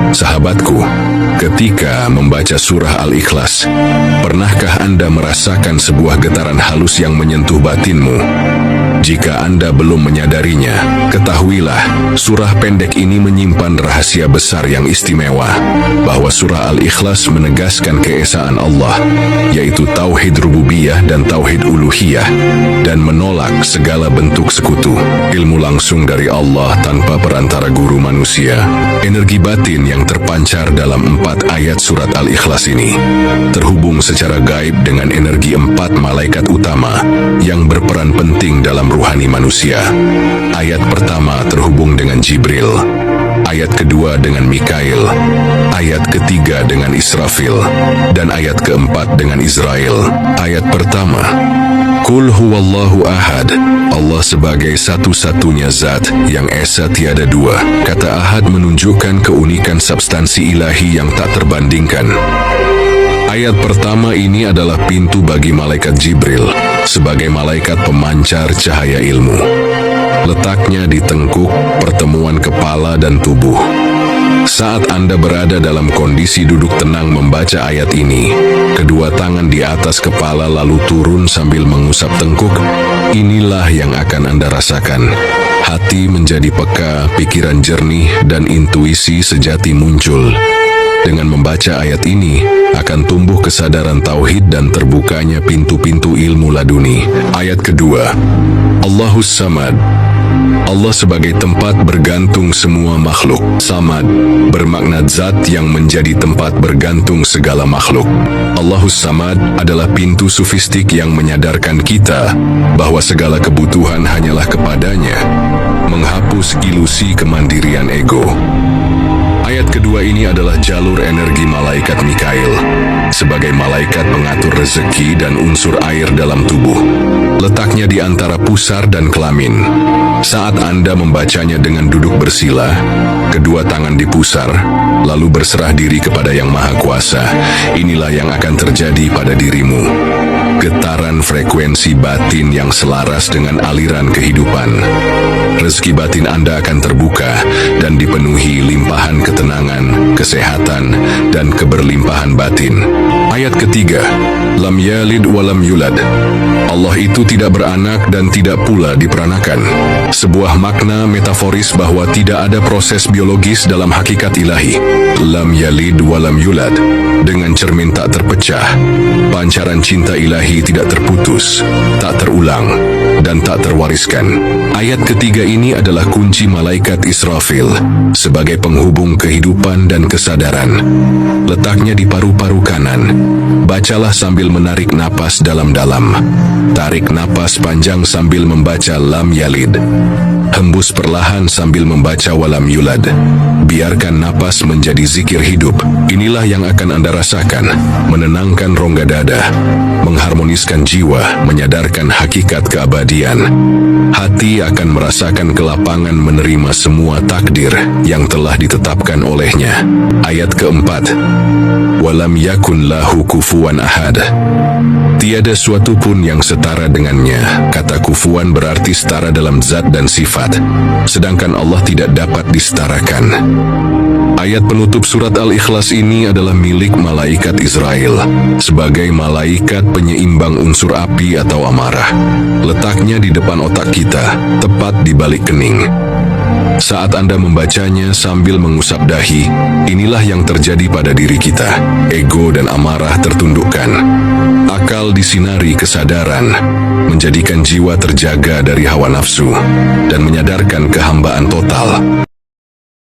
Sahabatku, ketika membaca surah Al-Ikhlas, pernahkah Anda merasakan sebuah getaran halus yang menyentuh batinmu? Jika Anda belum menyadarinya, ketahuilah, surah pendek ini menyimpan rahasia besar yang istimewa, bahwa surah Al-Ikhlas menegaskan keesaan Allah, yaitu tauhid rububiyah dan tauhid uluhiyah, dan menolak segala bentuk sekutu, ilmu langsung dari Allah tanpa perantara guru manusia. Energi batin yang terpancar dalam 4 ayat surat Al-Ikhlas ini terhubung secara gaib dengan energi 4 malaikat utama yang berperan penting dalam ruhani manusia. Ayat pertama terhubung dengan Jibril, ayat kedua dengan Mikail, ayat ketiga dengan Israfil, dan ayat keempat dengan Israel. Ayat pertama, Qul huwallahu ahad, Allah sebagai satu-satunya zat yang esa tiada dua. Kata ahad menunjukkan keunikan substansi ilahi yang tak terbandingkan. Ayat pertama ini adalah pintu bagi malaikat Jibril sebagai malaikat pemancar cahaya ilmu. Letaknya di tengkuk, pertemuan kepala dan tubuh. Saat Anda berada dalam kondisi duduk tenang membaca ayat ini, kedua tangan di atas kepala lalu turun sambil mengusap tengkuk, inilah yang akan Anda rasakan. Hati menjadi peka, pikiran jernih, dan intuisi sejati muncul. Dengan membaca ayat ini, akan tumbuh kesadaran tauhid dan terbukanya pintu-pintu ilmu laduni. Ayat kedua, Allahus Samad, Allah sebagai tempat bergantung semua makhluk. Samad bermakna zat yang menjadi tempat bergantung segala makhluk. Allahus Samad adalah pintu sufistik yang menyadarkan kita bahwa segala kebutuhan hanyalah kepadanya, menghapus ilusi kemandirian ego. Ayat kedua ini adalah jalur energi malaikat Mikail sebagai malaikat pengatur rezeki dan unsur air dalam tubuh. Letaknya di antara pusar dan kelamin. Saat Anda membacanya dengan duduk bersila, kedua tangan di pusar, lalu berserah diri kepada Yang Maha Kuasa, inilah yang akan terjadi pada dirimu. Getaran frekuensi batin yang selaras dengan aliran kehidupan. Rezeki batin Anda akan terbuka dan dipenuhi limpahan ketenangan, kesehatan, dan keberlimpahan batin. Ayat ketiga, Lam yalid walam yulad, Allah itu tidak beranak dan tidak pula diperanakan. Sebuah makna metaforis bahwa tidak ada proses biologis dalam hakikat ilahi. Lam yalid walam yulad, dengan cermin tak terpecah, pancaran cinta ilahi tidak terputus, tak terulang, dan tak terwariskan. Ayat ketiga ini adalah kunci malaikat Israfil sebagai penghubung kehidupan dan kesadaran. Letaknya di paru-paru kanan. Bacalah sambil menarik napas dalam-dalam. Tarik napas panjang sambil membaca Lam Yalid. Hembus perlahan sambil membaca Walam Yulad. Biarkan napas menjadi zikir hidup. Inilah yang akan Anda rasakan, menenangkan rongga dada, mengharmoniskan jiwa, menyadarkan hakikat keabadian. Hati akan merasakan kelapangan menerima semua takdir yang telah ditetapkan olehnya. Ayat keempat, Walam yakun lahu kufuwan ahad, tiada suatu pun yang setara dengannya. Kata kufuan berarti setara dalam zat dan sifat, sedangkan Allah tidak dapat disetarakan. Ayat penutup surat Al-Ikhlas ini adalah milik malaikat Israel sebagai malaikat penyeimbang unsur api atau amarah. Letaknya di depan otak kita, tepat di balik kening. Saat Anda membacanya sambil mengusap dahi, inilah yang terjadi pada diri kita. Ego dan amarah tertundukkan. Akal disinari kesadaran, menjadikan jiwa terjaga dari hawa nafsu, dan menyadarkan kehambaan total.